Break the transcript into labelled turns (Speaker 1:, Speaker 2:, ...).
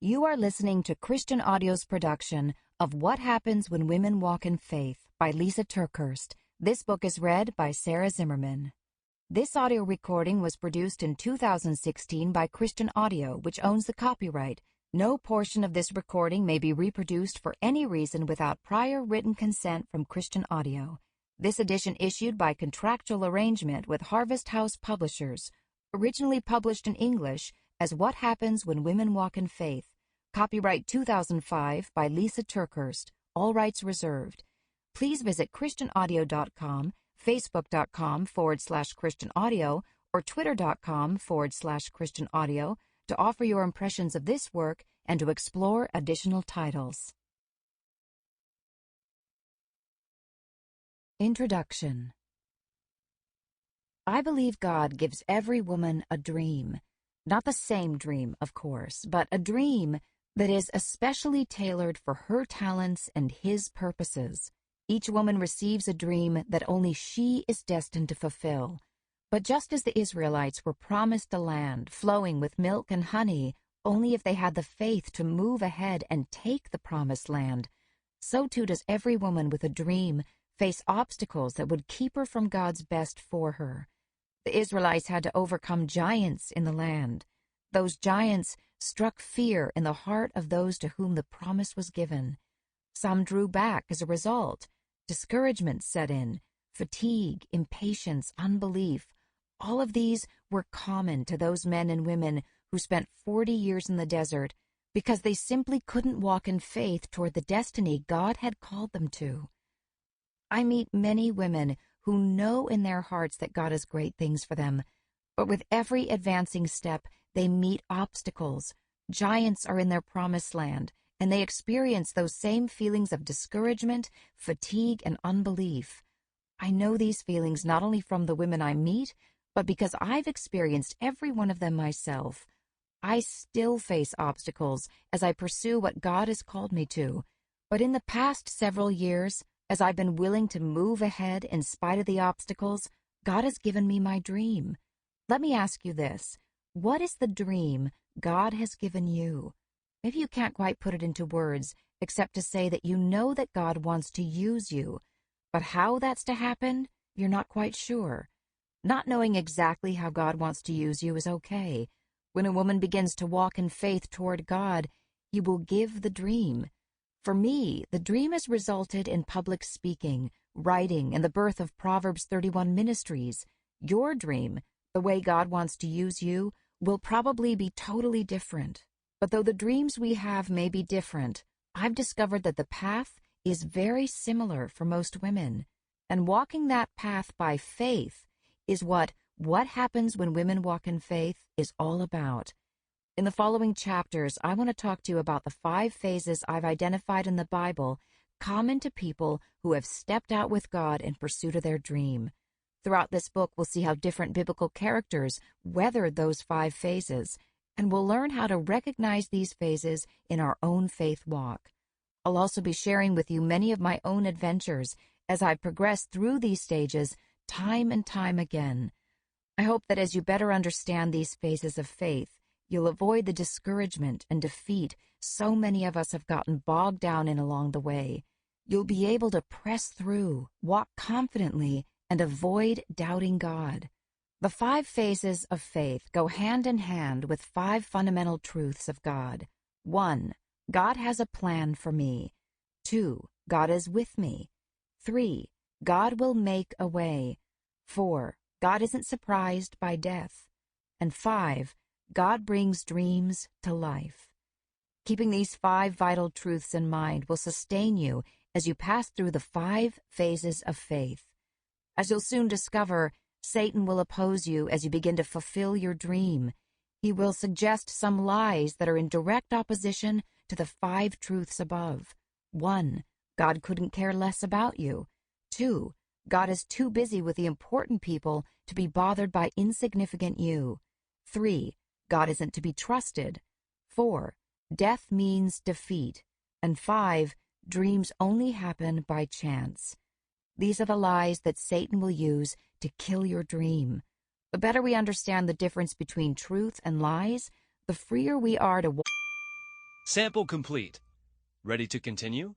Speaker 1: You are listening to Christian Audio's production of What Happens When Women Walk in Faith by Lysa Terkeurst. This book is read by Sarah Zimmerman. This audio recording was produced in 2016 by Christian Audio, which owns the copyright. No portion of this recording may be reproduced for any reason without prior written consent from Christian Audio. This edition issued by contractual arrangement with Harvest House Publishers, originally published in English as What Happens When Women Walk in Faith. Copyright 2005 by Lysa Terkeurst. All rights reserved. Please visit ChristianAudio.com, Facebook.com/Christian Audio, or Twitter.com/Christian Audio to offer your impressions of this work and to explore additional titles. Introduction. I believe God gives every woman a dream. Not the same dream, of course, but a dream that is especially tailored for her talents and His purposes. Each woman receives a dream that only she is destined to fulfill. But just as the Israelites were promised a land flowing with milk and honey, only if they had the faith to move ahead and take the promised land, so too does every woman with a dream face obstacles that would keep her from God's best for her. The Israelites had to overcome giants in the land. Those giants struck fear in the heart of those to whom the promise was given. Some drew back as a result. Discouragement set in, fatigue, impatience, unbelief. All of these were common to those men and women who spent 40 years in the desert because they simply couldn't walk in faith toward the destiny God had called them to. I meet many women who know in their hearts that God has great things for them, but with every advancing step, they meet obstacles. Giants are in their promised land, and they experience those same feelings of discouragement, fatigue, and unbelief. I know these feelings not only from the women I meet, but because I've experienced every one of them myself. I still face obstacles as I pursue what God has called me to, but in the past several years, as I've been willing to move ahead in spite of the obstacles, God has given me my dream. Let me ask you this. What is the dream God has given you? Maybe you can't quite put it into words, except to say that you know that God wants to use you. But how that's to happen, you're not quite sure. Not knowing exactly how God wants to use you is okay. When a woman begins to walk in faith toward God, He will give the dream. For me, the dream has resulted in public speaking, writing, and the birth of Proverbs 31 ministries. Your dream, the way God wants to use you, will probably be totally different. But though the dreams we have may be different, I've discovered that the path is very similar for most women. And walking that path by faith is what Happens When Women Walk in Faith is all about. In the following chapters, I want to talk to you about the 5 phases I've identified in the Bible common to people who have stepped out with God in pursuit of their dream. Throughout this book, we'll see how different biblical characters weathered those 5 phases, and we'll learn how to recognize these phases in our own faith walk. I'll also be sharing with you many of my own adventures as I've progressed through these stages time and time again. I hope that as you better understand these phases of faith, you'll avoid the discouragement and defeat so many of us have gotten bogged down in along the way. You'll be able to press through, walk confidently, and avoid doubting God. The 5 phases of faith go hand in hand with 5 fundamental truths of God. 1. God has a plan for me. 2. God is with me. 3. God will make a way. 4. God isn't surprised by death. And 5. God brings dreams to life. Keeping these 5 vital truths in mind will sustain you as you pass through the 5 phases of faith. As you'll soon discover, Satan will oppose you as you begin to fulfill your dream. He will suggest some lies that are in direct opposition to the 5 truths above. 1. God couldn't care less about you. 2. God is too busy with the important people to be bothered by insignificant you. 3. God isn't to be trusted. 4. Death means defeat. And 5. Dreams only happen by chance. These are the lies that Satan will use to kill your dream. The better we understand the difference between truth and lies, the freer we are to
Speaker 2: Sample complete. Ready to continue?